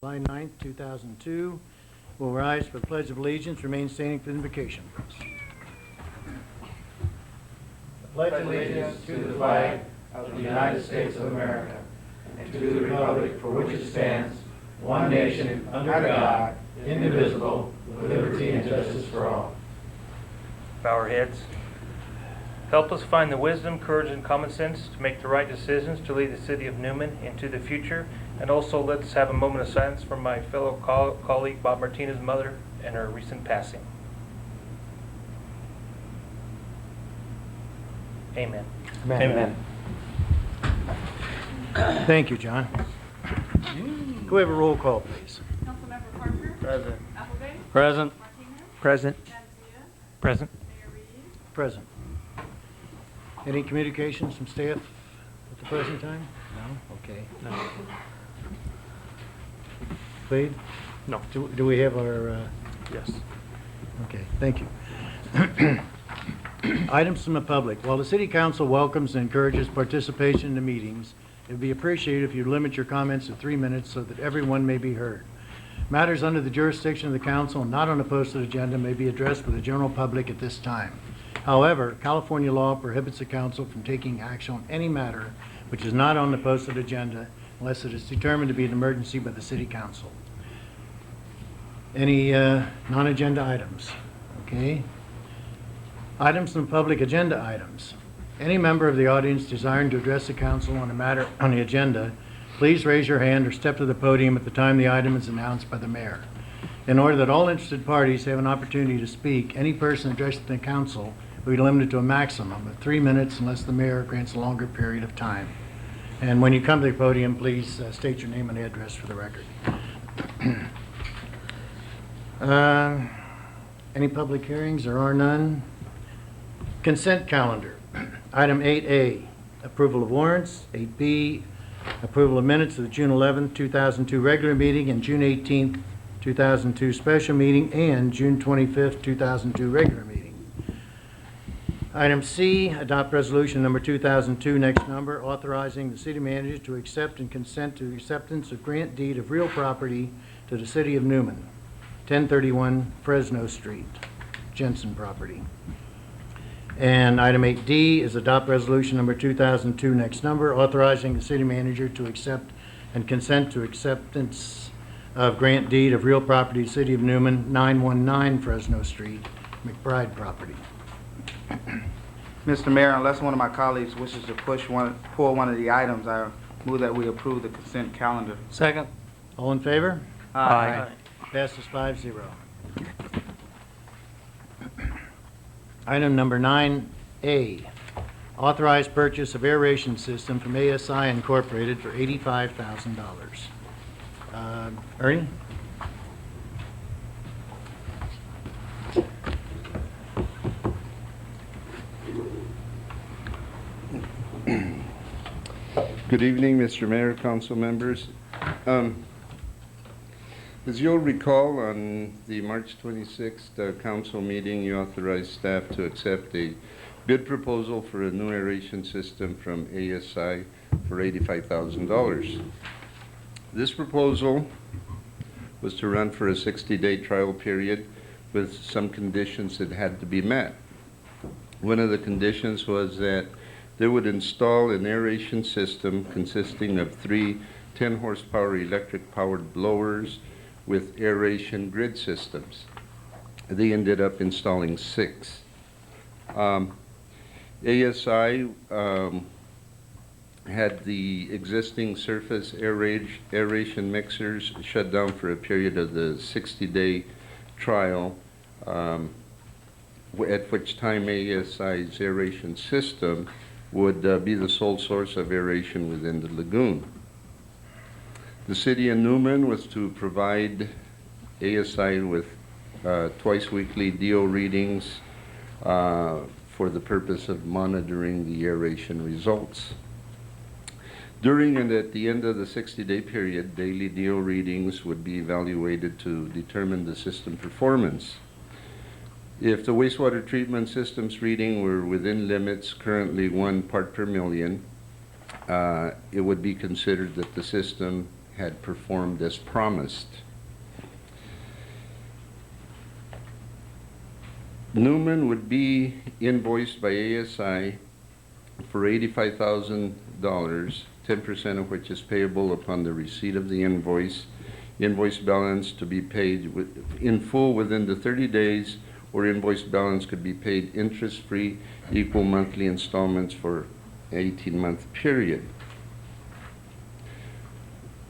July 9th, 2002. Will rise for the Pledge of Allegiance. Remain standing for the invocation. I pledge allegiance to the flag of the United States of America and to the republic for which it stands, one nation, under God, indivisible, with liberty and justice for all. Bow our heads. Help us find the wisdom, courage, and common sense to make the right decisions to lead the city of Newman into the future. And also let's have a moment of silence for my fellow colleague Bob Martinez's mother and her recent passing. Amen. Amen. Thank you, John. Can we have a roll call, please? Councilmember Parker. Present. Appleby. Present. Martinez. Present. Garcia. Present. Mayor Reed. Present. Any communications from staff at the present time? No? Okay. No. Wade? No. Do we have our... Yes. Okay, thank you. Items from the public. While the City Council welcomes and encourages participation in the meetings, it would be appreciated if you limit your comments to 3 minutes so that everyone may be heard. Matters under the jurisdiction of the Council and not on the posted agenda may be addressed with the general public at this time. However, California law prohibits the Council from taking action on any matter which is not on the posted agenda unless it is determined to be an emergency by the City Council. Any non-agenda items? Okay. Items from public agenda items. Any member of the audience desiring to address the council on a matter on the agenda, please raise your hand or step to the podium at the time the item is announced by the mayor. In order that all interested parties have an opportunity to speak, any person addressing the council will be limited to a maximum of 3 minutes unless the mayor grants a longer period of time. And when you come to the podium, please state your name and address for the record. Any public hearings? There are none. Consent calendar. Item 8A, approval of warrants. 8B, approval of minutes of the June 11th, 2002 regular meeting and June 18th, 2002 special meeting and June 25th, 2002 regular meeting. Item C, adopt resolution number 2002, next number, authorizing the city manager to accept and consent to the acceptance of grant deed of real property to the city of Newman, 1031 Fresno Street, Jensen property. And item 8D is adopt resolution number 2002, next number, authorizing the city manager to accept and consent to acceptance of grant deed of real property, city of Newman, 919 Fresno Street, McBride property. Mr. Mayor, unless one of my colleagues wishes to pull one of the items, I move that we approve the consent calendar. Second. All in favor? Aye. Passes 5-0. Item number 9A, authorized purchase of aeration system from ASI Incorporated for $85,000. Ernie? Good evening, Mr. Mayor, council members. As you'll recall, on the March 26th council meeting, you authorized staff to accept a bid proposal for a new aeration system from ASI for $85,000. This proposal was to run for a 60-day trial period with some conditions that had to be met. One of the conditions was that they would install an aeration system consisting of 3 10-horsepower electric-powered blowers with aeration grid systems. They ended up installing 6. ASI had the existing surface aeration mixers shut down for a period of the 60-day trial, at which time ASI's aeration system would be the sole source of aeration within the lagoon. The city of Newman was to provide ASI with twice weekly DO readings for the purpose of monitoring the aeration results. During and at the end of the 60-day period, daily DO readings would be evaluated to determine the system performance. If the wastewater treatment system's reading were within limits, currently 1 part per million, it would be considered that the system had performed as promised. Newman would be invoiced by ASI for $85,000, 10% of which is payable upon the receipt of the invoice. Invoice balance to be paid in full within the 30 days, or invoice balance could be paid interest-free, equal monthly installments for an 18-month period.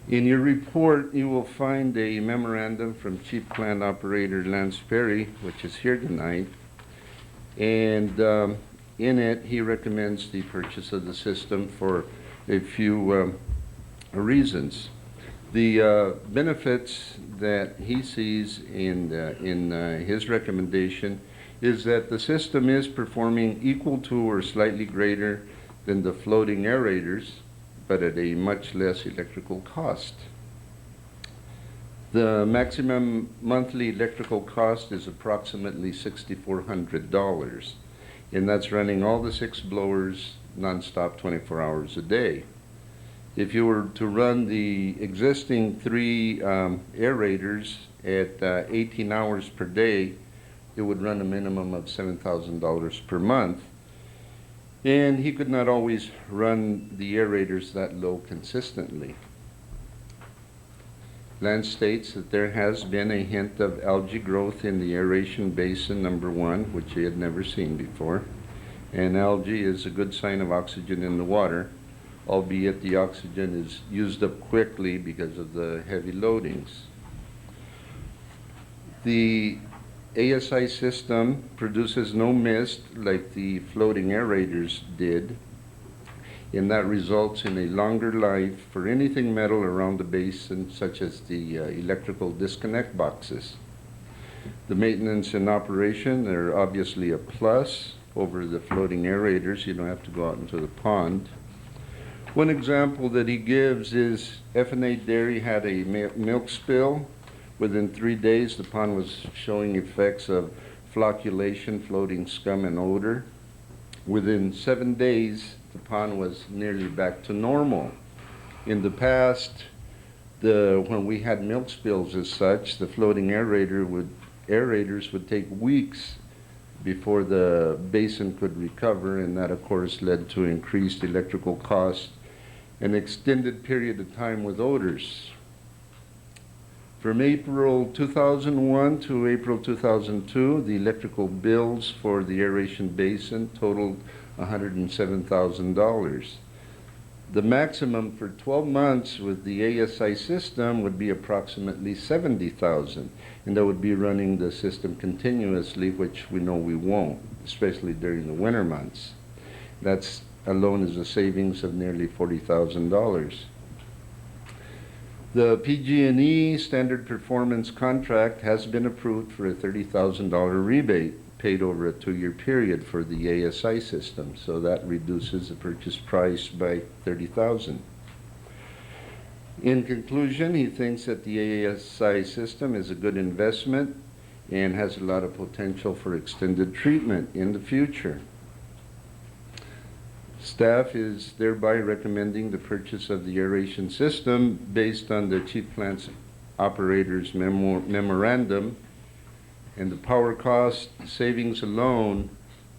In your report, you will find a memorandum from Chief Plant Operator Lance Perry, which is here tonight, and in it, he recommends the purchase of the system for a few reasons. The benefits that he sees in his recommendation is that the system is performing equal to or slightly greater than the floating aerators, but at a much less electrical cost. The maximum monthly electrical cost is approximately $6,400, and that's running all the 6 blowers nonstop 24 hours a day. If you were to run the existing 3 aerators at 18 hours per day, it would run a minimum of $7,000 per month. And he could not always run the aerators that low consistently. Lance states that there has been a hint of algae growth in the aeration basin number 1, which he had never seen before. And algae is a good sign of oxygen in the water, albeit the oxygen is used up quickly because of the heavy loadings. The ASI system produces no mist like the floating aerators did, and that results in a longer life for anything metal around the basin, such as the electrical disconnect boxes. The maintenance and operation are obviously a plus over the floating aerators. You don't have to go out into the pond. One example that he gives is F&A Dairy had a milk spill. Within 3 days, the pond was showing effects of flocculation, floating scum, and odor. Within 7 days, the pond was nearly back to normal. In the past, when we had milk spills as such, the floating aerators would take weeks before the basin could recover, and that, of course, led to increased electrical costs, an extended period of time with odors. From April 2001 to April 2002, the electrical bills for the aeration basin totaled $107,000. The maximum for 12 months with the ASI system would be approximately $70,000, and that would be running the system continuously, which we know we won't, especially during the winter months. That's alone is a savings of nearly $40,000. The PG&E standard performance contract has been approved for a $30,000 rebate paid over a 2-year period for the ASI system, so that reduces the purchase price by $30,000. In conclusion, he thinks that the ASI system is a good investment and has a lot of potential for extended treatment in the future. Staff is thereby recommending the purchase of the aeration system based on the Chief Plant Operator's memorandum, and the power cost savings alone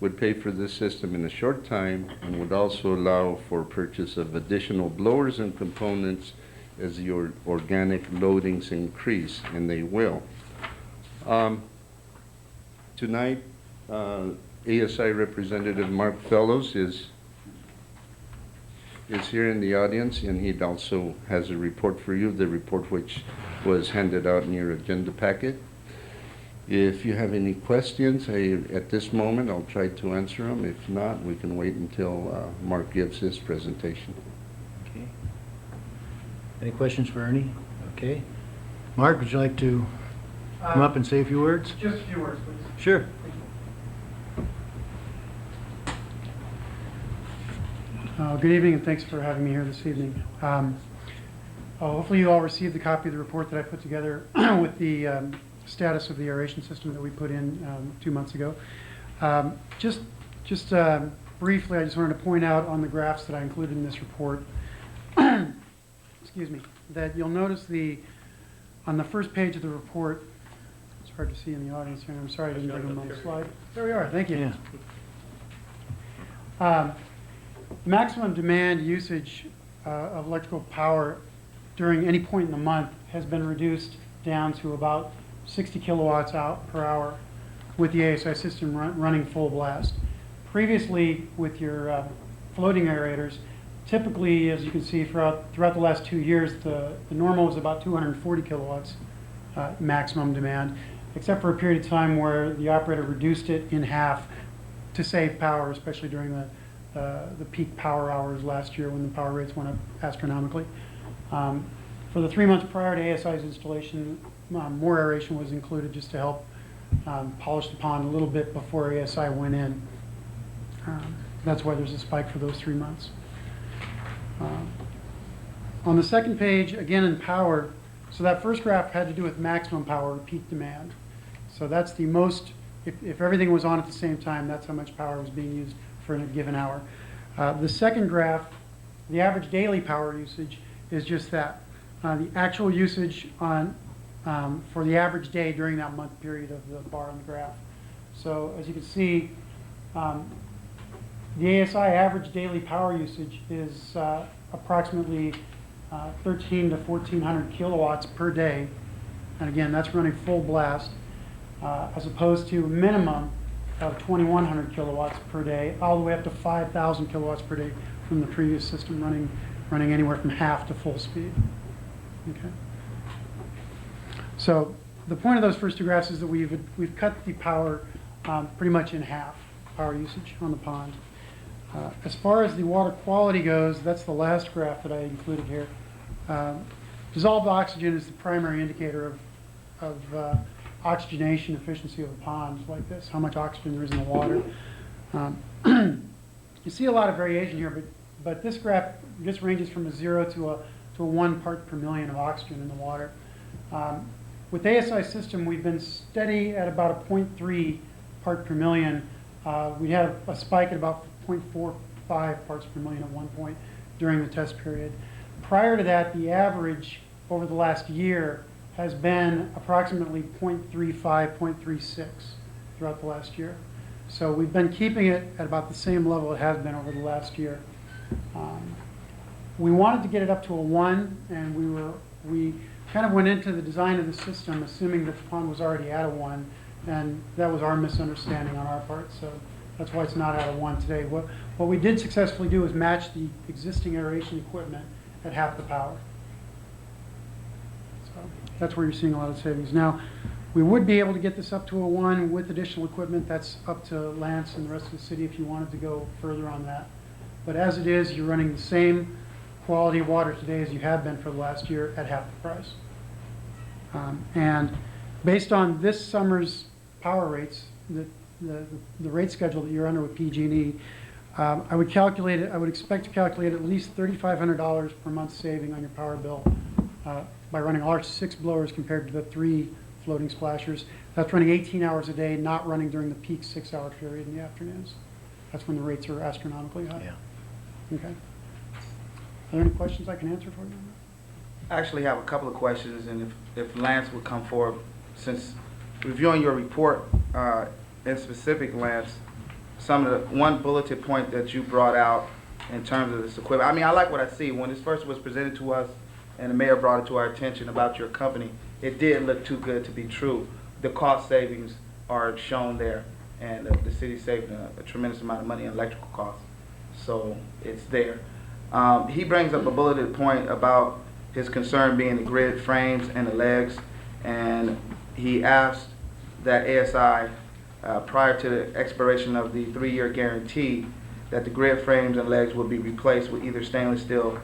would pay for this system in a short time and would also allow for purchase of additional blowers and components as the organic loadings increase, and they will. Tonight, ASI Representative Mark Fellows is here in the audience, and he also has a report for you, the report which was handed out in your agenda packet. If you have any questions, at this moment, I'll try to answer them. If not, we can wait until Mark gives his presentation. Okay. Any questions for Ernie? Okay. Mark, would you like to come up and say a few words? Just a few words, please. Sure. Good evening, and thanks for having me here this evening. Hopefully you all received a copy of the report that I put together with the status of the aeration system that we put in 2 months ago. Just briefly, I just wanted to point out on the graphs that I included in this report excuse me, that you'll notice on the first page of the report, it's hard to see in the audience here, and I'm sorry I didn't bring them on the slide. There we are, thank you. Yeah. Maximum demand usage of electrical power during any point in the month has been reduced down to about 60 kilowatts out per hour with the ASI system running full blast. Previously, with your floating aerators, typically, as you can see throughout the last 2 years, the normal was about 240 kilowatts maximum demand, except for a period of time where the operator reduced it in half to save power, especially during the peak power hours last year when the power rates went up astronomically. For the 3 months prior to ASI's installation, more aeration was included just to help polish the pond a little bit before ASI went in. That's why there's a spike for those 3 months. On the second page, again in power, so that first graph had to do with maximum power, peak demand. So that's the most, if everything was on at the same time, that's how much power was being used for a given hour. The second graph, the average daily power usage, is just that. The actual usage for the average day during that month period of the bar on the graph. So as you can see, the ASI average daily power usage is approximately 1,300 to 1,400 kilowatts per day. And again, that's running full blast, as opposed to a minimum of 2,100 kilowatts per day, all the way up to 5,000 kilowatts per day from the previous system running anywhere from half to full speed. Okay. So the point of those first two graphs is that we've cut the power pretty much in half, power usage on the pond. As far as the water quality goes, that's the last graph that I included here. Dissolved oxygen is the primary indicator of oxygenation efficiency of a pond like this, how much oxygen there is in the water. You see a lot of variation here, but this graph just ranges from a 0 to a 1 part per million of oxygen in the water. With the ASI system, we've been steady at about a 0.3 part per million. We had a spike at about 0.45 parts per million at one point during the test period. Prior to that, the average over the last year has been approximately 0.35, 0.36 throughout the last year. So we've been keeping it at about the same level it has been over the last year. We wanted to get it up to a 1, and we kind of went into the design of the system assuming that the pond was already at a 1, and that was our misunderstanding on our part. So that's why it's not at a 1 today. What we did successfully do is match the existing aeration equipment at half the power. So that's where you're seeing a lot of savings. Now, we would be able to get this up to a 1 with additional equipment. That's up to Lance and the rest of the city if you wanted to go further on that. But as it is, you're running the same quality of water today as you have been for the last year at half the price. And based on this summer's power rates, the rate schedule that you're under with PG&E, I would expect to calculate at least $3,500 per month saving on your power bill by running our 6 blowers compared to the 3 floating splashers. That's running 18 hours a day, not running during the peak 6-hour period in the afternoons. That's when the rates are astronomically high. Yeah. Okay. Are there any questions I can answer for you? I actually have a couple of questions, and if Lance would come forward, since reviewing your report, in specific, Lance, one bulleted point that you brought out in terms of this equipment. I mean, I like what I see. When this first was presented to us and the mayor brought it to our attention about your company, it did look too good to be true. The cost savings are shown there, and the city's saving a tremendous amount of money in electrical costs. So it's there. He brings up a bulleted point about his concern being the grid frames and the legs, and he asked that ASI, prior to the expiration of the 3-year guarantee, that the grid frames and legs would be replaced with either stainless steel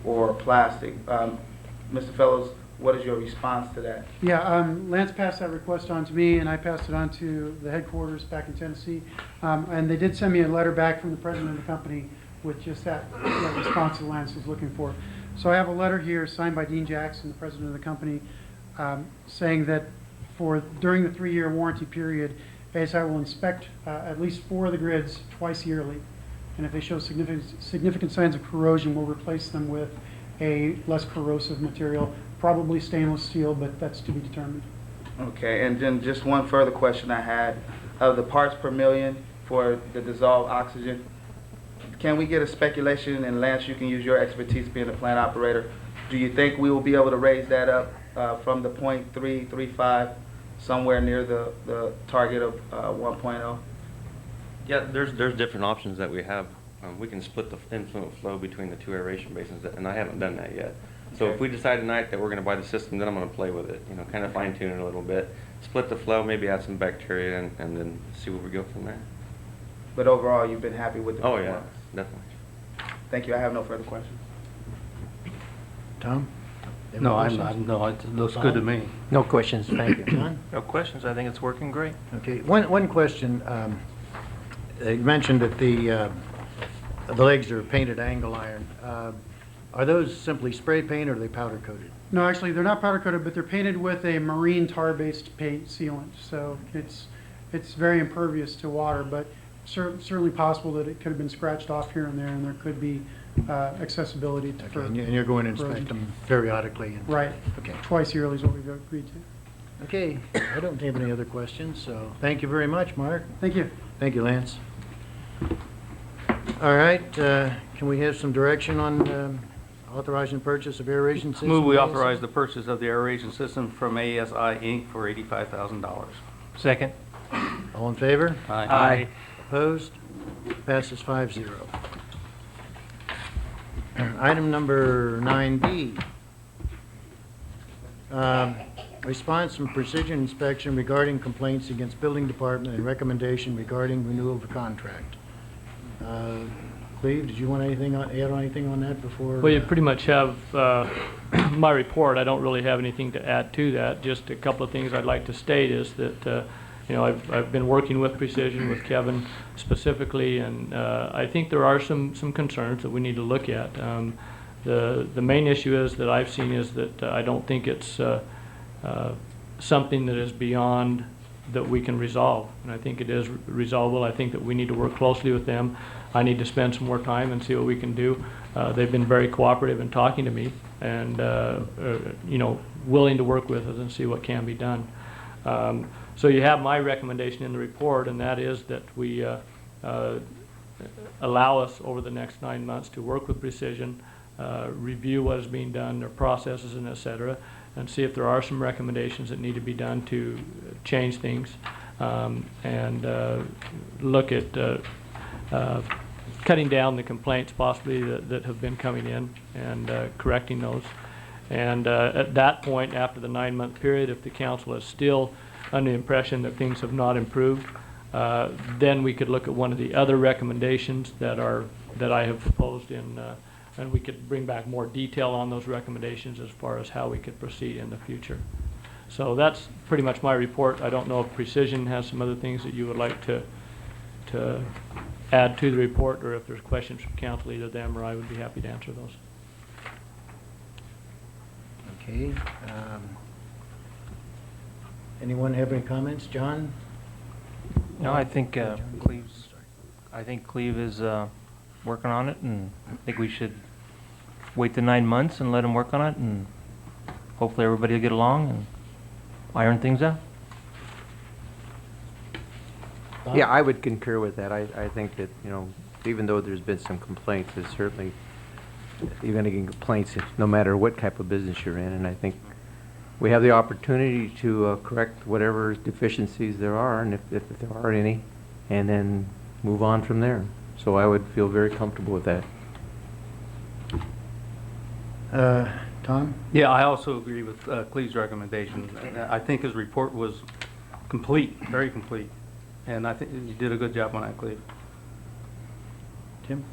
or plastic. Mr. Fellows, what is your response to that? Yeah, Lance passed that request on to me, and I passed it on to the headquarters back in Tennessee. And they did send me a letter back from the president of the company with just that response that Lance was looking for. So I have a letter here signed by Dean Jackson, the president of the company, saying that during the 3-year warranty period, ASI will inspect at least 4 of the grids twice yearly. And if they show significant signs of corrosion, we'll replace them with a less corrosive material, probably stainless steel, but that's to be determined. Okay, and then just one further question I had. Of the parts per million for the dissolved oxygen, can we get a speculation, and Lance, you can use your expertise being a plant operator. Do you think we will be able to raise that up from the 0.335 somewhere near the target of 1.0? Yeah, there's different options that we have. We can split the influent flow between the two aeration basins, and I haven't done that yet. So Okay. if we decide tonight that we're going to buy the system, then I'm going to play with it, kind of fine tune it a little bit, split the flow, maybe add some bacteria, and then see where we go from there. But overall, you've been happy with the Oh yeah, performance? definitely. Thank you. I have no further questions. Tom? No, Any no, it looks good to me. No questions, thank you. John? No questions. I think it's working great. Okay, one question. You mentioned that the legs are painted angle iron. Are those simply spray paint, or are they powder coated? No, actually, they're not powder coated, but they're painted with a marine tar-based paint sealant. So it's very impervious to water, but certainly possible that it could have been scratched off here and there, and there could be accessibility to. Okay, and you're going to inspect them periodically? Right. Okay. Twice yearly is what we've agreed to. Okay, I don't have any other questions, so thank you very much, Mark. Thank you. Thank you, Lance. All right, can we have some direction on authorizing purchase of aeration system? Move we authorize the purchase of the aeration system from ASI Inc. for $85,000. Second. All in favor? Aye. Opposed? Passes 5-0. Item number 9B. Response from Precision Inspection regarding complaints against Building Department and recommendation regarding renewal of contract. Cleve, did you want anything, add anything on that before? Well, you pretty much have my report. I don't really have anything to add to that. Just a couple of things I'd like to state is that, I've been working with Precision, with Kevin specifically, and I think there are some concerns that we need to look at. The main issue is that I've seen is that I don't think it's something that is beyond that we can resolve, and I think it is resolvable. I think that we need to work closely with them. I need to spend some more time and see what we can do. They've been very cooperative in talking to me, and willing to work with us and see what can be done. So you have my recommendation in the report, and that is that we allow us over the next 9 months to work with Precision, review what is being done, their processes, and et cetera, and see if there are some recommendations that need to be done to change things, and look at cutting down the complaints possibly that have been coming in, and correcting those. And at that point, after the 9-month period, if the council is still under the impression that things have not improved, then we could look at one of the other recommendations that I have proposed in, and we could bring back more detail on those recommendations as far as how we could proceed in the future. So that's pretty much my report. I don't know if Precision has some other things that you would like to add to the report, or if there's questions from council, either them or I would be happy to answer those. Okay. Anyone have any comments? John? No, I think Cleve is working on it, and I think we should wait the 9 months and let him work on it, and hopefully everybody will get along and iron things out. Yeah, I would concur with that. I think that, even though there's been some complaints, there's certainly, you're going to get complaints no matter what type of business you're in, and I think we have the opportunity to correct whatever deficiencies there are, and if there are any, and then move on from there. So I would feel very comfortable with that. Tom? Yeah, I also agree with Cleve's recommendation. I think his report was complete, very complete, and I think you did a good job on that, Cleve. Tim?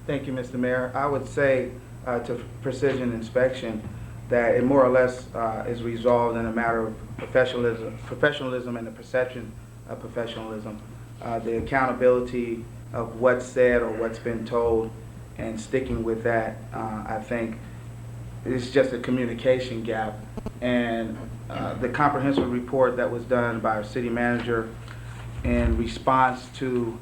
Thank you, Mr. Mayor. I would say to Precision Inspection that it more or less is resolved in a matter of professionalism and the perception of professionalism. The accountability of what's said or what's been told, and sticking with that, I think it's just a communication gap. And the comprehensive report that was done by our city manager in response to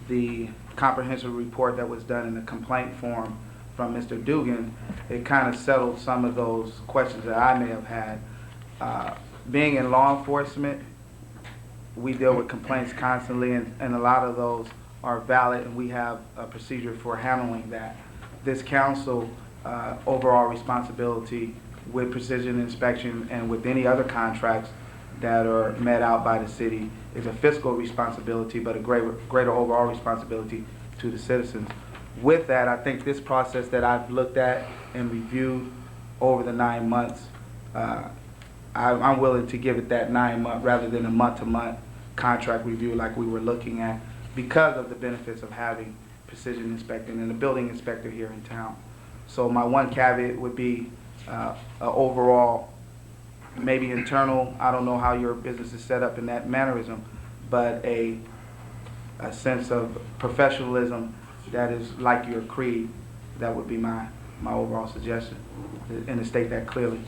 the comprehensive report that was done in the complaint form from Mr. Dugan it kind of settled some of those questions that I may have had. Being in law enforcement, we deal with complaints constantly, and a lot of those are valid, and we have a procedure for handling that. This council overall responsibility with precision inspection and with any other contracts that are met out by the city is a fiscal responsibility, but a greater overall responsibility to the citizens. With that, I think this process that I've looked at and reviewed over the 9 months, I'm willing to give it that 9 month rather than a month-to-month contract review like we were looking at, because of the benefits of having precision inspecting and a building inspector here in town. So my one caveat would be a overall, maybe internal, I don't know how your business is set up in that mannerism, but a sense of professionalism that is like your creed. That would be my overall suggestion, and to state that clearly.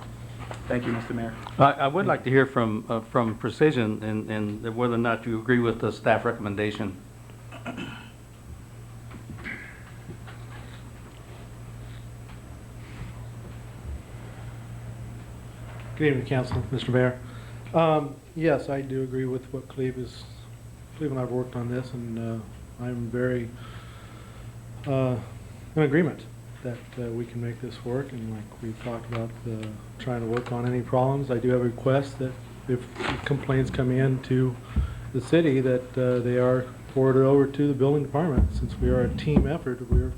Thank you, Mr. Mayor. I would like to hear from Precision and whether or not you agree with the staff recommendation. Good evening, Council, Mr. Mayor. Yes, I do agree with what Cleve and I have worked on this, and I'm very in agreement that we can make this work. And like we've talked about, trying to work on any problems. I do have a request that if complaints come in to the city, that they are forwarded over to the building department. Since we are a team effort, we're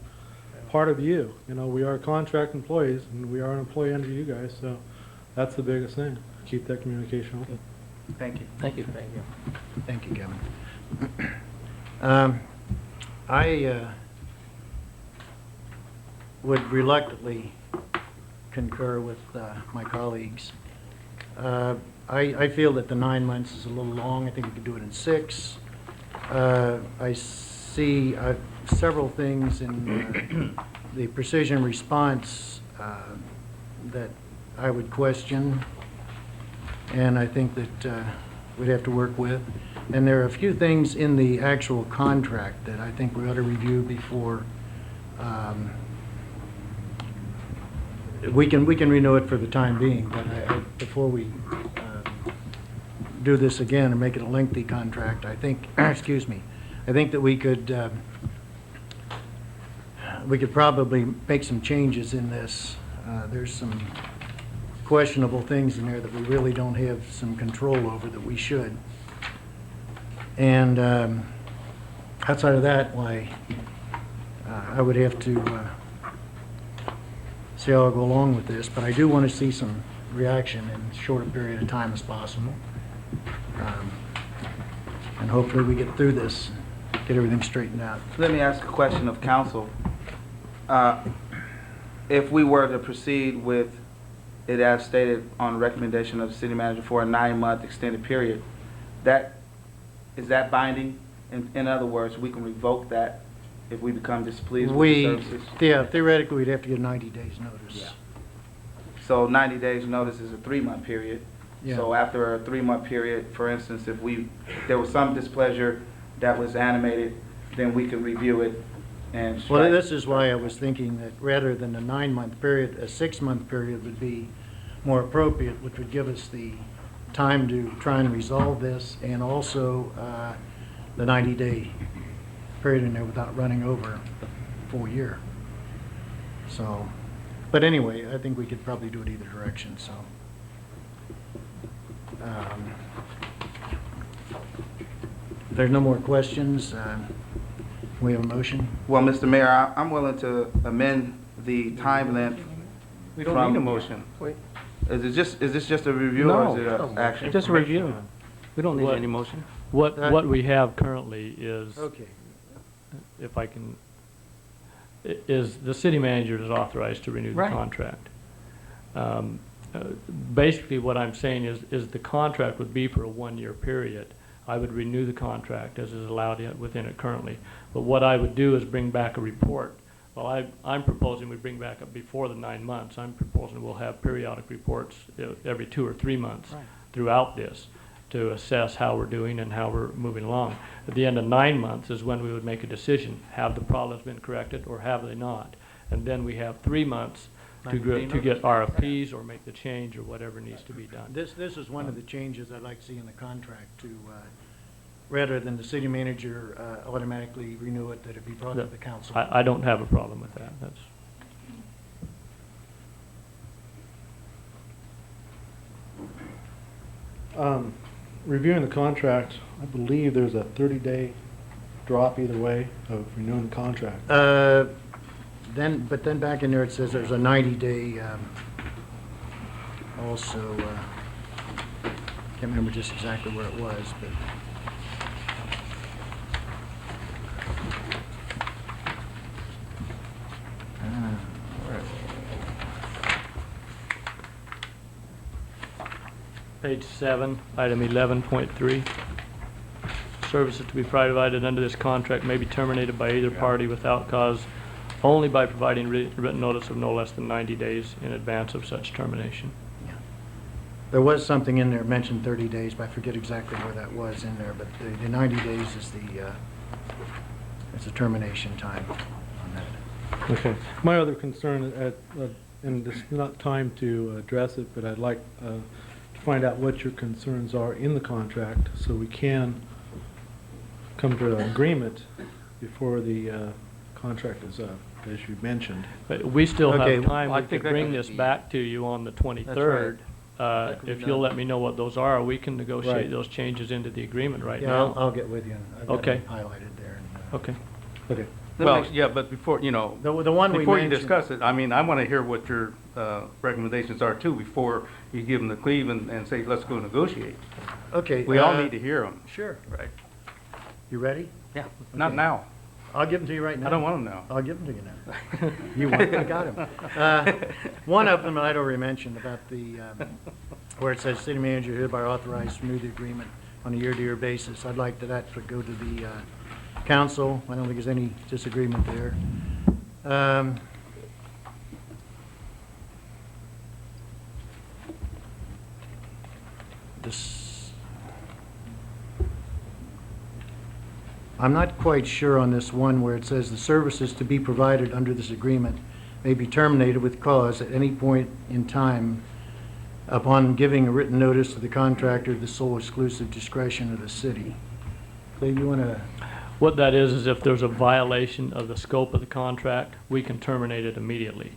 part of you. You know, we are contract employees, and we are an employee under you guys. So that's the biggest thing. Keep that communication open. Thank you. Thank you. Thank you, Kevin. I would reluctantly concur with my colleagues. I feel that the 9 months is a little long. I think we could do it in 6. I see several things in the precision response that I would question, and I think that we'd have to work with. And there are a few things in the actual contract that I think we ought to review before we can renew it for the time being. But before we do this again and make it a lengthy contract, I think, excuse me, I think that we could probably make some changes in this. There's some questionable things in there that we really don't have some control over that we should. And outside of that, why, I would have to see how I'll go along with this, but I do want to see some reaction in as short a period of time as possible. And hopefully we get through this, get everything straightened out. Let me ask a question of council. If we were to proceed with it as stated on recommendation of the city manager for a 9-month extended period, is that binding? In other words, we can revoke that if we become displeased with the services? Yeah, theoretically, we'd have to give 90 days notice. Yeah. So 90 days notice is a 3-month period. Yeah. So after a 3-month period, for instance, if there was some displeasure that was animated, then we could review it and strike. Well, this is why I was thinking that rather than a 9-month period, a 6-month period would be more appropriate, which would give us the time to try and resolve this, and also the 90-day period in there without running over the full year. So, but anyway, I think we could probably do it either direction. So, if there's no more questions, we have a motion. Well, Mr. Mayor, I'm willing to amend the time length. We don't need a motion. Is this just a review or is it an action? Just a review. We don't need What- any motion. What we have currently is, Okay. if I can, is the city manager is authorized to renew the Right. contract. Basically, what I'm saying is the contract would be for a 1-year period. I would renew the contract as is allowed within it currently. But what I would do is bring back a report. Well, I'm proposing we bring back up before the 9 months. I'm proposing we'll have periodic reports every 2 or 3 months throughout this to assess how we're doing and how we're moving along. At the end of 9 months is when we would make a decision. Have the problems been corrected or have they not? And then we have 3 months to get RFPs or make the change or whatever needs to be done. This is one of the changes I'd like to see in the contract to, rather than the city manager automatically renew it, that it be brought to the council. I don't have a problem with that. That's, Reviewing the contract, I believe there's a 30-day drop either way of renewing the contract. But then back in there it says there's a 90-day, also, can't remember just exactly where it was, but. Page 7, item 11.3. Services to be provided under this contract may be terminated by either party without cause only by providing written notice of no less than 90 days in advance of such termination. There was something in there, mentioned 30 days, but I forget exactly where that was in there, but the 90 days is the termination time on that. Okay. My other concern, and it's not time to address it, but I'd like to find out what your concerns are in the contract so we can come to an agreement before the contract is up, as you mentioned. But we still Okay, have time. I We think could that bring can this be- back to you on the 23rd. That can be If you'll done. let me know what those are, we can negotiate Right. those changes into the agreement right Yeah, I'll now. get with you. I've got Okay. it highlighted there. And, Okay. Okay. Well, yeah, but before, you know, The one we before you mentioned. discuss it, I mean, I want to hear what your recommendations are too before you give them to Cleve and say, let's go negotiate. Okay. We all need to hear them. Sure. Right. You ready? Yeah, not Okay. now. I'll give them to you right now. I don't want them now. I'll give them to you now. You want them? I got them. One of them I'd already mentioned about the, where it says city manager hereby authorized to renew the agreement on a year-to-year basis. I'd like that to go to the council. I don't think there's any disagreement there. I'm not quite sure on this one where it says the services to be provided under this agreement may be terminated with cause at any point in time upon giving a written notice to the contractor, the sole exclusive discretion of the city. Cleve, you want to? What that is if there's a violation of the scope of the contract, we can terminate it immediately.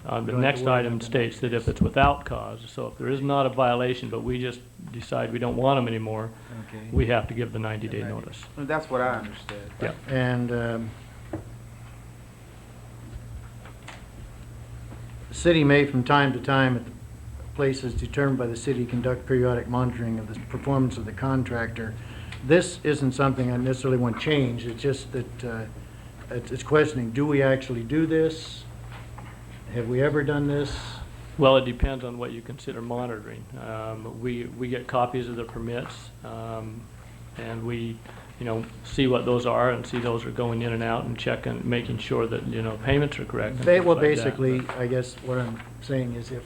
The We don't have next to worry item about the states that if it's without cause, so if there is not a violation, but we just decide we don't want them anymore, Okay. we have to give the 90-day notice. And that's what I understood. Yeah. And the city may from time to time at the places determined by the city conduct periodic monitoring of the performance of the contractor. This isn't something I necessarily want changed, it's just that it's questioning, do we actually do this? Have we ever done this? Well, it depends on what you consider monitoring. We get copies of the permits, and we, see what those are and see those are going in and out and checking, making sure that, payments are correct. and things Well, like that. basically, I guess what I'm saying is if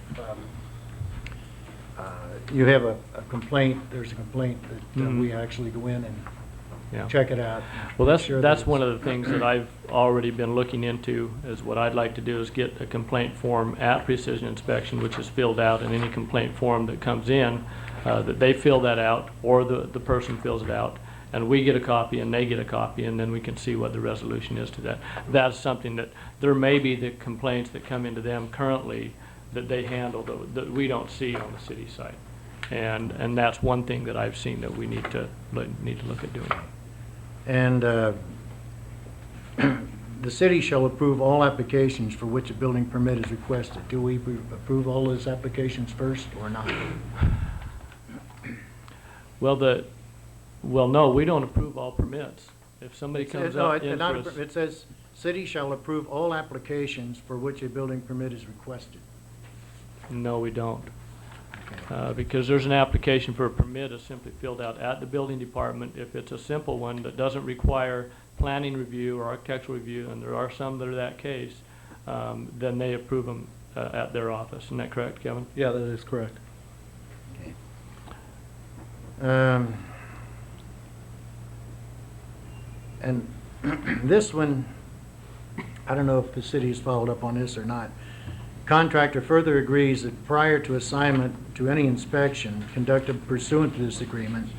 you have a complaint, there's a complaint that Mhm. we actually go in and Yeah. check it out. Well, make sure that that's one it's- of the things that I've already been looking into, is what I'd like to do is get a complaint form at Precision Inspection, which is filled out, and any complaint form that comes in, that they fill that out, or the person fills it out, and we get a copy and they get a copy, and then we can see what the resolution is to that. That's something that, there may be the complaints that come into them currently that they handle that we don't see on the city side. And that's one thing that I've seen that we need to look at doing. And the city shall approve all applications for which a building permit is requested. Do we approve all those applications first or not? Well, no, we don't approve all permits. If somebody comes No, up in for us, it says, city shall approve all applications for which a building permit is requested. no, we don't. Because there's an application for a permit is simply filled out at the building department. If it's a simple one that doesn't require planning review or architectural review, and there are some that are that case, then they approve them at their office. Isn't that correct, Kevin? Yeah, that is correct. And this one, I don't know if the city has followed up on this or not. Contractor further agrees that prior to assignment to any inspection conducted pursuant to this agreement,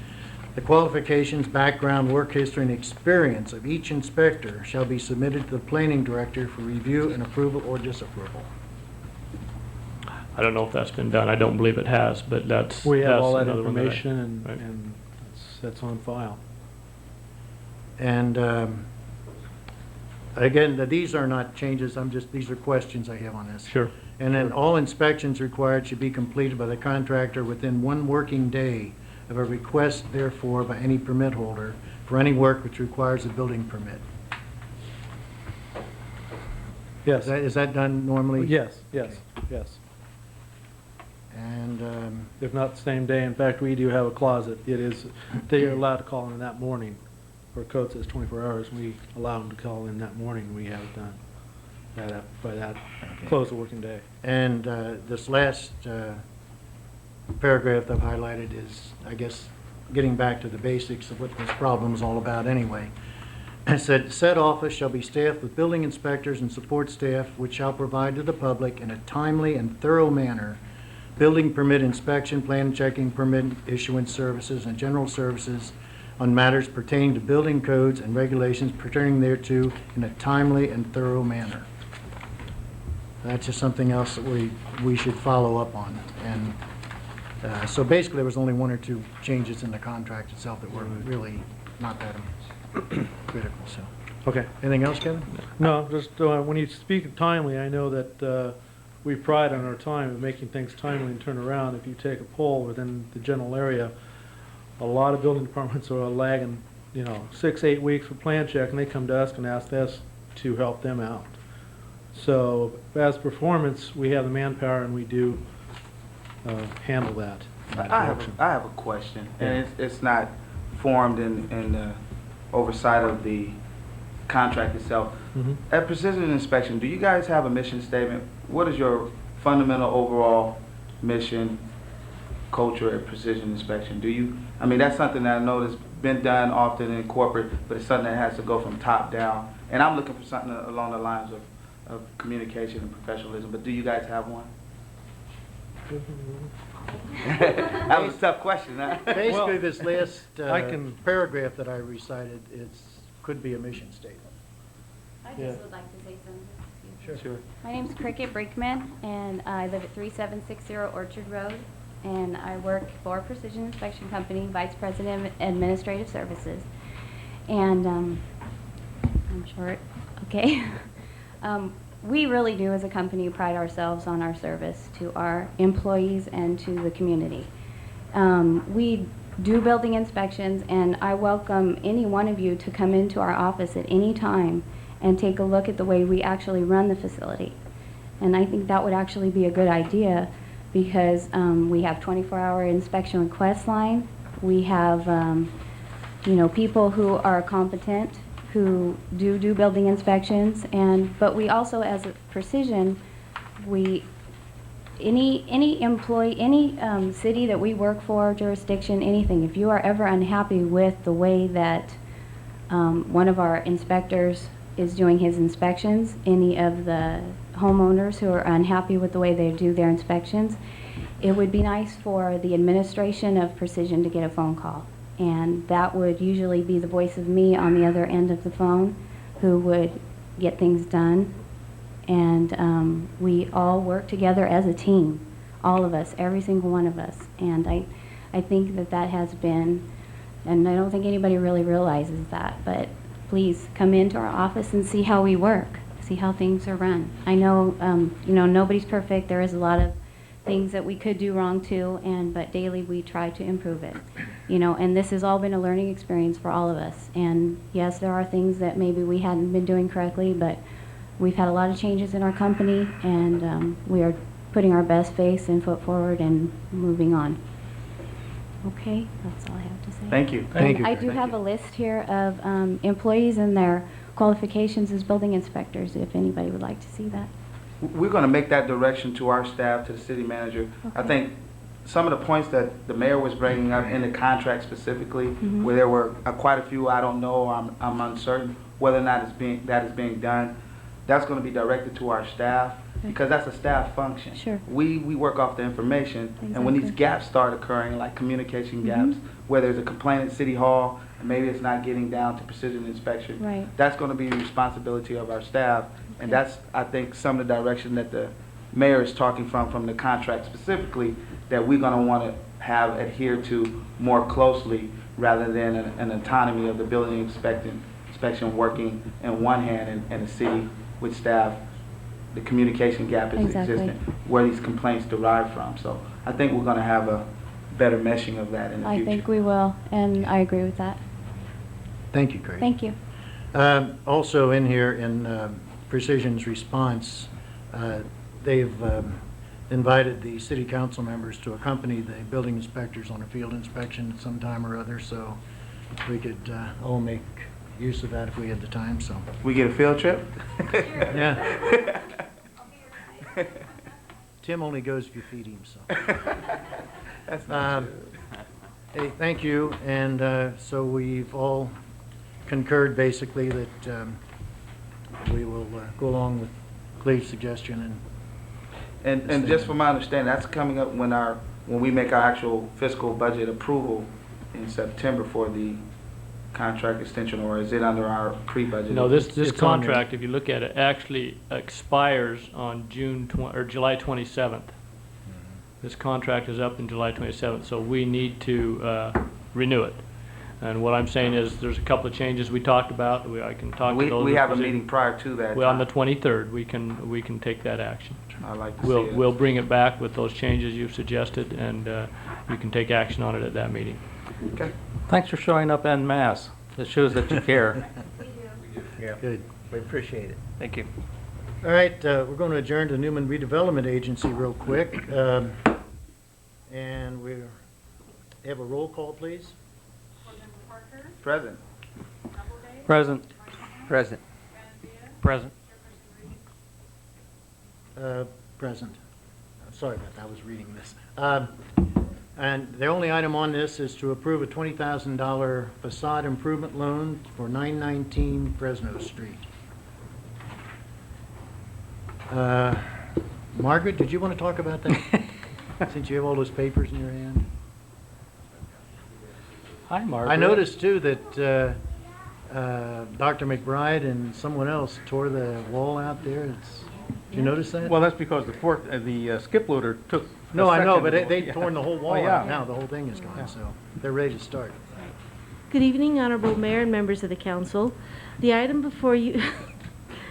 the qualifications, background, work history, and experience of each inspector shall be submitted to the planning director for review and approval or disapproval. I don't know if that's been done. I don't believe it has, but that's. We have that's all that another one information and, right. and that's on file. And again, these are not changes, these are questions I have on this. Sure. And then all inspections required should be completed by the contractor within 1 working day of a request therefore by any permit holder for any work which requires a building permit. Yes. Is that done normally? Yes, yes, yes. And, If not the same day. In fact, we do have a closet. It is, they are allowed to call in that morning. For code says 24 hours, we allow them to call in that morning. We have it done by that close of working day. and this last paragraph that I've highlighted is, I guess, getting back to the basics of what this problem is all about anyway. It said, said office shall be staffed with building inspectors and support staff which shall provide to the public in a timely and thorough manner building permit inspection, plan checking, permit issuance services, and general services on matters pertaining to building codes and regulations pertaining thereto in a timely and thorough manner. That's just something else that we should follow up on. And so basically, there was only 1 or 2 changes in the contract itself that were really not that critical, so. Okay. Anything else, Kevin? No, just when you speak of timely, I know that we pride on our time of making things timely and turn around. If you take a poll within the general area, a lot of building departments are lagging, 6-8 weeks for plan check, and they come to us and ask us to help them out. So as performance, we have the manpower and we do handle that. I have a question, and it's not formed in the oversight of the contract itself. Mhm. At Precision Inspection, do you guys have a mission statement? What is your fundamental overall mission, culture at Precision Inspection? Do you, I mean, that's something that I know that's been done often in corporate, but it's something that has to go from top down. And I'm looking for something along the lines of communication and professionalism, but do you guys have one? That was a tough question, huh? Basically, this last I can- paragraph that I recited could be a mission statement. I Yeah. just would like to say something. Sure. My name's Cricket Brinkman, and I live at 3760 Orchard Road, and I work for Precision Inspection Company, Vice President of Administrative Services. And I'm short, okay. We really do, as a company, pride ourselves on our service to our employees and to the community. We do building inspections, and I welcome any one of you to come into our office at any time and take a look at the way we actually run the facility. And I think that would actually be a good idea because we have 24-hour inspection request line. We have, people who are competent, who do building inspections, but we also, as a Precision, any employee, any city that we work for, jurisdiction, anything, if you are ever unhappy with the way that one of our inspectors is doing his inspections, any of the homeowners who are unhappy with the way they do their inspections, it would be nice for the administration of Precision to get a phone call. And that would usually be the voice of me on the other end of the phone who would get things done. And we all work together as a team, all of us, every single one of us. And I think that has been, and I don't think anybody really realizes that, but please come into our office and see how we work, see how things are run. I know, nobody's perfect. There is a lot of things that we could do wrong too, but daily we try to improve it. And this has all been a learning experience for all of us. And yes, there are things that maybe we hadn't been doing correctly, but we've had a lot of changes in our company, and we are putting our best face and foot forward and moving on. Okay, that's all I have to say. Thank you. Thank you. I do have a list here of employees and their qualifications as building inspectors, if anybody would like to see that. We're going to make that direction to our staff, to the city manager. I Okay. think some of the points that the mayor was bringing up in the contract specifically, where there were quite a few, I don't know, I'm uncertain whether or not that is being done. That's going to be directed to our staff. because that's a staff function. Sure. We work off the information, and when these Exactly. gaps start occurring, like communication Mhm. gaps, where there's a complaint at City Hall, and maybe it's not getting down to precision inspection, Right. that's gonna be the responsibility of our staff, and Okay. that's, I think, some of the direction that the mayor is talking from the contract specifically, that we're gonna wanna have adhered to more closely, rather than an autonomy of the building inspection working in one hand and the city with staff. The communication gap is Exactly. existent, where these complaints derive from. So I think we're gonna have a better meshing of that in the I future. think we will, and I agree with that. Thank you, Craig. Thank you. Also in here, in Precision's response, they've invited the city council members to accompany the building inspectors on a field inspection at some time or other, so we could all make use of that if we had the time, so. We get a field trip? Yeah. Tim only goes if you feed him, so. That's not true. Hey, thank you, and so we've all concurred basically that we will go along with Cleve's suggestion And just from my understanding, that's coming up when we make our actual fiscal budget approval in September for the contract extension, or is it under our pre-budget? No, this It's on there. contract, if you look at it, actually expires on July 27th. This contract is up in July 27th, so we need to renew it. And what I'm saying is, there's a couple of changes we talked about. I can talk to those. We have a with- meeting prior to that. Well, on the time. 23rd, we can take that action. I'd like to see it. We'll bring it back with those changes you've suggested, and you can take action on it at that meeting. Okay. Thanks for showing up en masse. It shows that you care. Yeah, Good. we appreciate it. Thank you. All right, we're going to adjourn to Newman Redevelopment Agency real quick. And we have a roll call, please. Present. Present. Present. Present. Present. Sorry about that, I was reading this. And the only item on this is to approve a $20,000 facade improvement loan for 919 Fresno Street. Margaret, did you want to talk about that? Since you have all those papers in your hand? Hi, Margaret. I noticed too that Dr. McBride and someone else tore the wall out there. Did you notice that? Well, that's because the skip loader took. a No, I know, section but of the- they've yeah. torn the whole wall Oh, yeah. out now. The whole thing is Yeah. gone, so they're ready to start. Good evening, Honorable Mayor and members of the council. The item before you,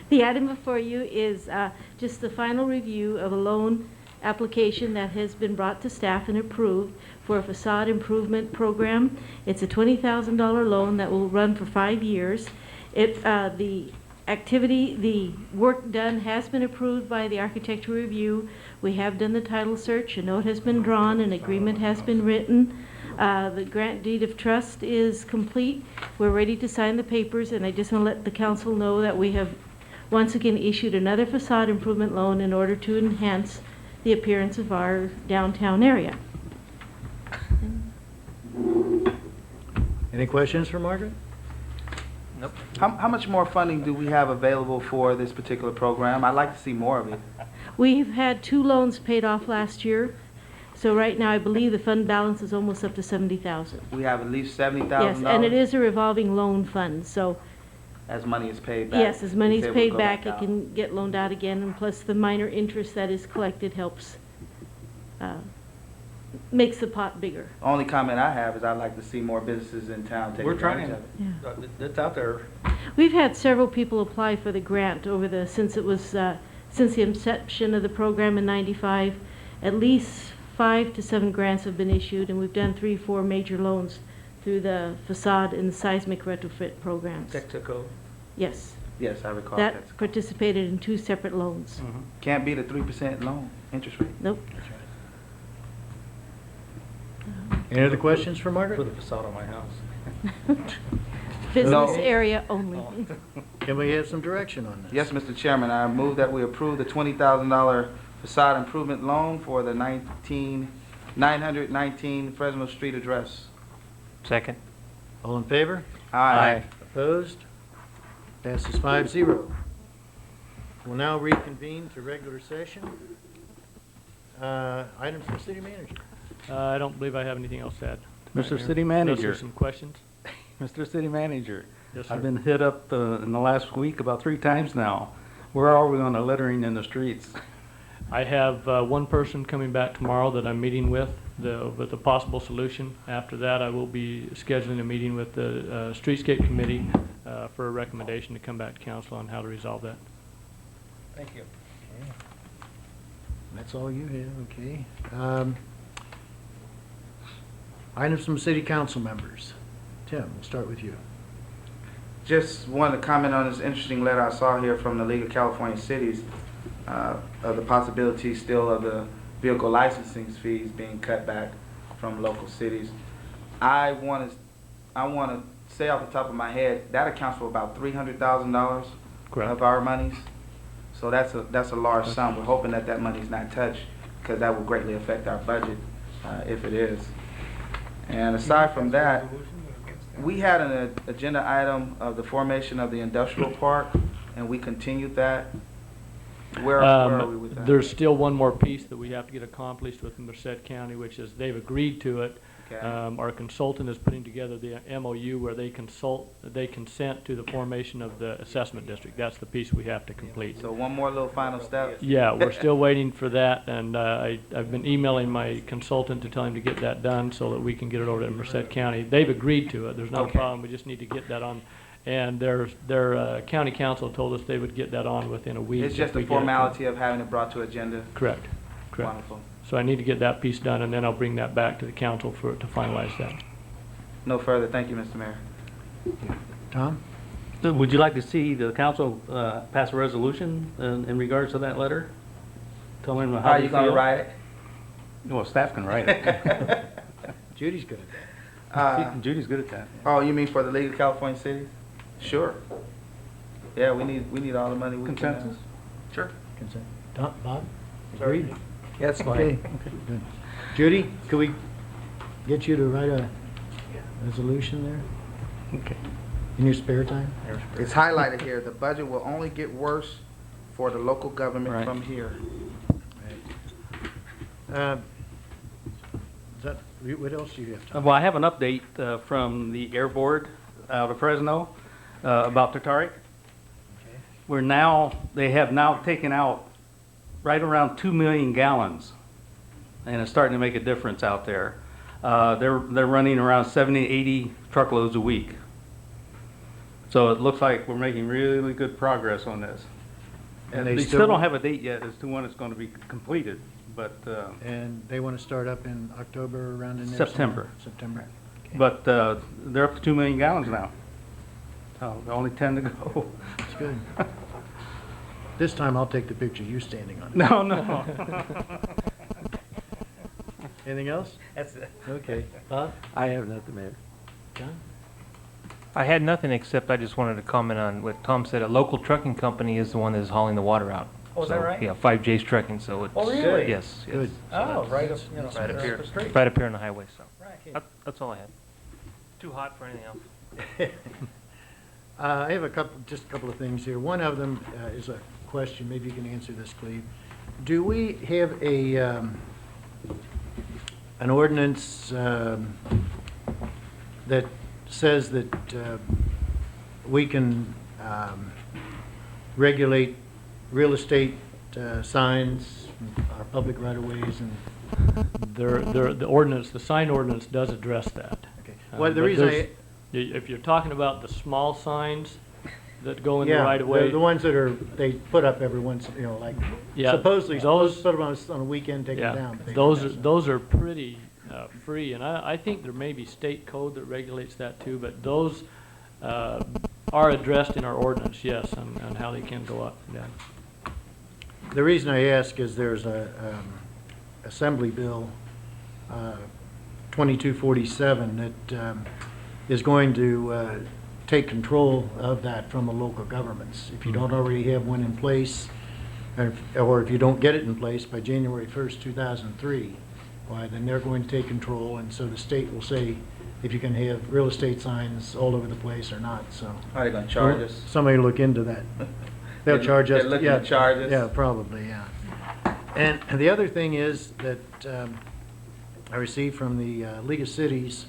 the item before you is just the final review of a loan application that has been brought to staff and approved for a facade improvement program. It's a $20,000 loan that will run for 5 years. The work done has been approved by the architecture review. We have done the title search, a note has been drawn, an agreement has been written. The grant deed of trust is complete. We're ready to sign the papers, and I just want to let the council know that we have once again issued another facade improvement loan in order to enhance the appearance of our downtown area. Any questions for Margaret? Nope. How much more funding do we have available for this particular program? I'd like to see more of it. We've had 2 loans paid off last year, so right now I believe the fund balance is almost up to $70,000. We have at least $70,000. Yes, and it is a revolving loan fund, so As money is paid back. yes, as money is It will paid go back, it out. can get loaned out again, and plus the minor interest that is collected helps, makes the pot bigger. Only comment I have is I'd like to see more businesses in town take We're advantage trying. of it. It's out there. We've had several people apply for the grant since the inception of the program in '95. At least 5 to 7 grants have been issued, and we've done 3 or 4 major loans through the facade and seismic retrofit programs. Texaco. Yes, Yes, I recall that that. participated in 2 separate loans. Can't beat a 3% loan interest rate. Nope. Any other questions for Margaret? Put a facade on my house. Business No. area only. Can we have some direction on this? Yes, Mr. Chairman, I move that we approve the $20,000 facade improvement loan for the 919 Fresno Street address. Second. All in favor? Aye. Opposed? Passes 5-0. We'll now reconvene to regular session. Items from city manager. I don't believe I have anything else to add. Mr. City Unless Manager. there's some questions? Mr. City Manager. Yes, sir. I've been hit up in the last week about 3 times now. Where are we on the littering in the streets? I have one person coming back tomorrow that I'm meeting with a possible solution. After that, I will be scheduling a meeting with the Streetscape Committee for a recommendation to come back to council on how to resolve that. Thank you. That's all you have, okay. Items from city council members. Tim, we'll start with you. Just wanted to comment on this interesting letter I saw here from the League of California Cities of the possibility still of the vehicle licensing fees being cut back from local cities. I want to say off the top of my head that accounts for about $300,000 Correct. of our monies. So that's a large sum. We're hoping that that money's not touched because that will greatly affect our budget if it is. And aside from that, we had an agenda item of the formation of the industrial park, and we continued that. Where are we with that? There's still one more piece that we have to get accomplished with Merced County, which is they've agreed to it. Okay. Our consultant is putting together the MOU where they consent to the formation of the assessment district. That's the piece we have to complete. So one more little final step. Yeah, we're still waiting for that, and I've been emailing my consultant to tell him to get that done so that we can get it over to Merced County. They've agreed to it. There's no Okay. problem. We just need to get that on. And their county council told us they would get that on within a week. It's just if we the get it. formality of having it brought to agenda. Correct. Correct. Wonderful. So I need to get that piece done, and then I'll bring that back to the council to finalize that. No further. Thank you, Mr. Mayor. Tom? Would you like to see the council pass a resolution in regards to that letter? Tell them How how are you you going to feel? write it? Well, staff can write it. Judy's good at that. Judy's good at that. Oh, you mean for the League of California Cities? Sure. Yeah, we need all the money we can. Consensus? Sure. Consent. Tom, Bob? Agreed? That's Okay, good. Judy, could we get you to write a resolution there Okay. in your spare time? It's highlighted here. The budget will only get worse for the local government Right. from here. What else do you have, Tom? Well, I have an update from the Air Board out of Fresno about Tartaric. They have now taken out right around 2 million gallons, and it's starting to make a difference out there. They're running around 70, 80 truckloads a week. So it looks like we're making really good progress on this. And They they still still- don't have a date yet as to when it's going to be completed, but And they want to start up in October, around in there? September. somewhere? September. but they're up to 2 million gallons now. Only 10 to go. That's good. This time I'll take the picture of you standing on it. No. Anything else? That's it. Okay. Bob? I have nothing, Mayor. John? I had nothing except I just wanted to comment on what Tom said. A local trucking company is the one that is hauling the water out. Oh, is that So, right? Yeah, 5J's Trucking, so it's. Oh, really? Yes. yes. Good. Oh, right up, you know, Right up here, the street. right up here on the highway, so. Right. That's all I had. Too hot for anything else. I have just a couple of things here. One of them is a question, maybe you can answer this, Cleve. Do we have an ordinance that says that we can regulate real estate signs, our public right-of-ways, and The sign ordinance does address that. okay. Well, the But reason if you're talking about the small signs that go in the yeah, right of way. the ones that they put up every once, like Yeah, supposedly those- supposed to put them on a weekend, take them down. but they Those don't. those are pretty free, and I think there may be state code that regulates that too, but those are addressed in our ordinance, yes, on how they can go up and down. The reason I ask is there's a Assembly Bill 2247 that is going to take control of that from the local governments. If you don't already have one in place, or if you don't get it in place by January 1st, 2003, why, then they're going to take control, and so the state will say if you can have real estate signs all over the place or not, so. Are they going to charge us? Somebody look into that. They'll charge us. They're looking yeah, to charge us? Yeah, probably, yeah. And the other thing is that I received from the League of Cities,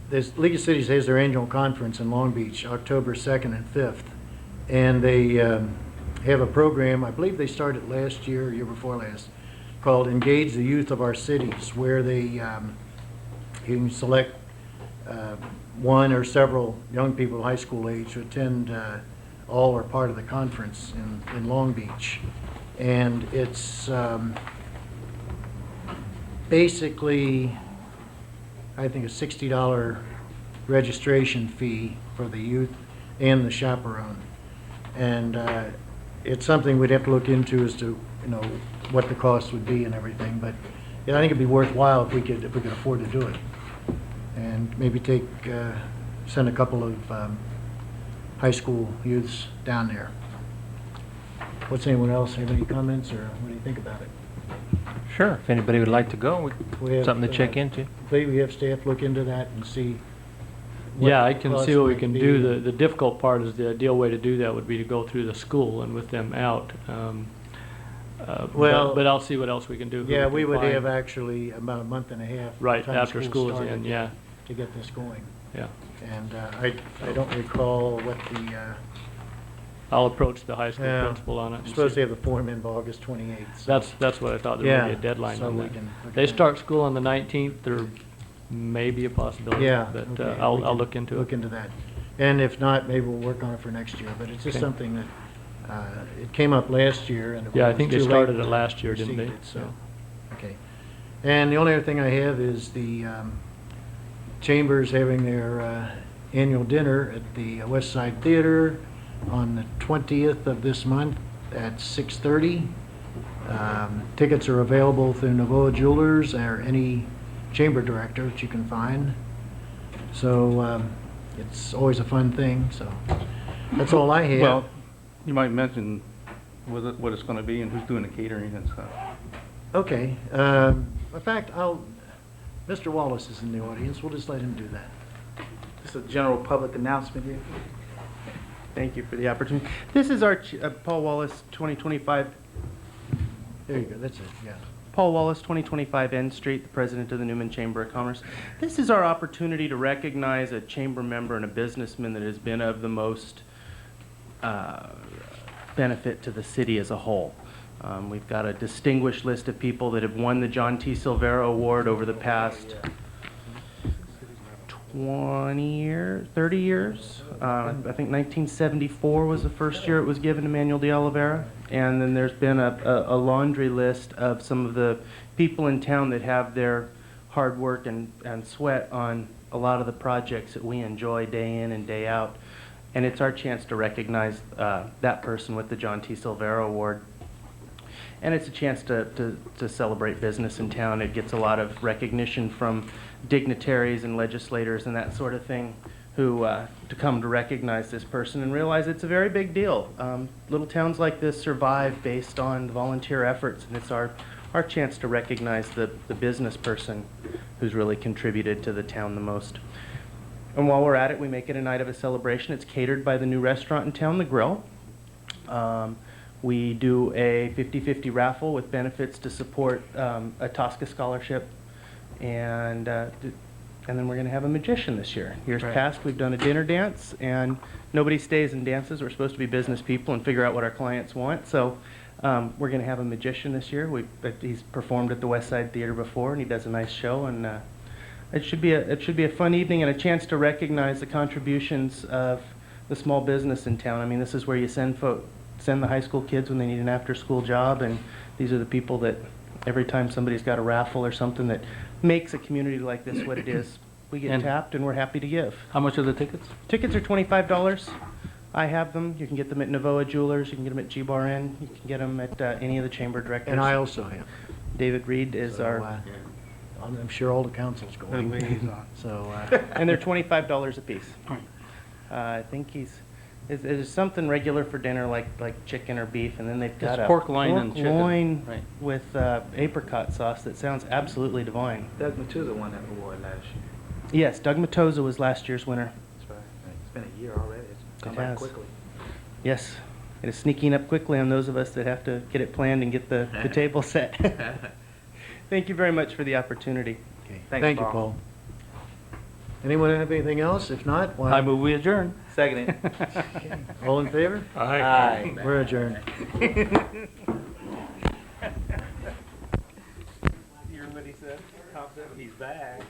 this League of Cities has their annual conference in Long Beach, October 2nd and 5th. And they have a program, I believe they started last year, or year before last, called Engage the Youth of Our Cities, where they, you can select one or several young people high school age to attend all or part of the conference in Long Beach. And it's basically, I think, a $60 registration fee for the youth and the chaperone. And it's something we'd have to look into as to, what the cost would be and everything. But yeah, I think it'd be worthwhile if we could afford to do it. And maybe send a couple of high school youths down there. What's anyone else have any comments, or what do you think about it? Sure, if anybody would like to go, We have, something to check into. Maybe we have staff look into that and see. what Yeah, I the can cost see what we might can be. do. The difficult part is the ideal way to do that would be to go through the school and with them out. Well, but I'll see what else we can do. who Yeah, can we would find. have actually about a month and a half. Right, time after school is started in, yeah. To get this going. Yeah. And I don't recall what the, I'll approach the high school Yeah. principal on it. and we're supposed see. to have the form in by August 28th. so- That's what I thought, there may be Yeah, a deadline so on we that. can look They at start school on the 19th, there may be a possibility. Yeah. But okay, we I'll can look into Look it. into that. And if not, maybe we'll work on it for next year, but it's just Okay. something that, it came up last year and it Yeah, I was think they too late started it to last year, didn't proceed they? it, So, Yeah. okay. And the only other thing I have is the Chambers having their annual dinner at the West Side Theater on the 20th of this month at 6:30. Tickets are available through Novoa Jewelers or any chamber director that you can find. So it's always a fun thing, so that's all I have. Well, you might mention what it's going to be and who's doing the catering and stuff. Okay. In fact, Mr. Wallace is in the audience. We'll just let him do that. Just a general public announcement here. Thank you for the opportunity. This is our Paul Wallace 2025. There you go. That's it. Yeah. Paul Wallace, 2025 N Street, the president of the Newman Chamber of Commerce. This is our opportunity to recognize a chamber member and a businessman that has been of the most benefit to the city as a whole. We've got a distinguished list of people that have won the John T. Silvera Award over the past 20 years, 30 years. I think 1974 was the first year it was given to Manuel de Oliveira. And then there's been a laundry list of some of the people in town that have their hard work and sweat on a lot of the projects that we enjoy day in and day out. And it's our chance to recognize that person with the John T. Silvera Award. And it's a chance to celebrate business in town. It gets a lot of recognition from dignitaries and legislators and that sort of thing who to come to recognize this person and realize it's a very big deal. Little towns like this survive based on volunteer efforts, and it's our chance to recognize the business person who's really contributed to the town the most. And while we're at it, we make it a night of a celebration. It's catered by the new restaurant in town, The Grill. We do a 50-50 raffle with benefits to support a Tosca scholarship, and then we're going to have a magician this year. Years past, we've done a dinner dance, and nobody stays and dances. We're supposed to be business people and figure out what our clients want. So we're going to have a magician this year. He's performed at the West Side Theater before, and he does a nice show. And it should be a fun evening and a chance to recognize the contributions of the small business in town. I mean, this is where you send the high school kids when they need an after-school job, and these are the people that every time somebody's got a raffle or something that makes a community like this what it is, we get tapped and we're happy to give. How much are the tickets? Tickets are $25. I have them. You can get them at Novoa Jewelers. You can get them at G-Bar Inn. You can get them at any of the chamber directors. And I also have. David Reed is So, our... I'm sure all the council's going. So, and they're $25 a piece. I think there's something regular for dinner like chicken or beef, and then they've got It's a pork loin and chicken. loin Right. with apricot sauce that sounds absolutely divine. Doug Matuza won that award last year. Yes, Doug Matoza was last year's winner. That's right. It's been a year already. It's come It back has. quickly. Yes, it is sneaking up quickly on those of us that have to get it planned and get the table set. Thank you very much for the opportunity. Okay. Thanks, Thank you, Paul. Paul. Anyone have anything else? If not, why? I move we adjourn. Second. All in favor? Aye. We're adjourned. You hear what he said? He's back.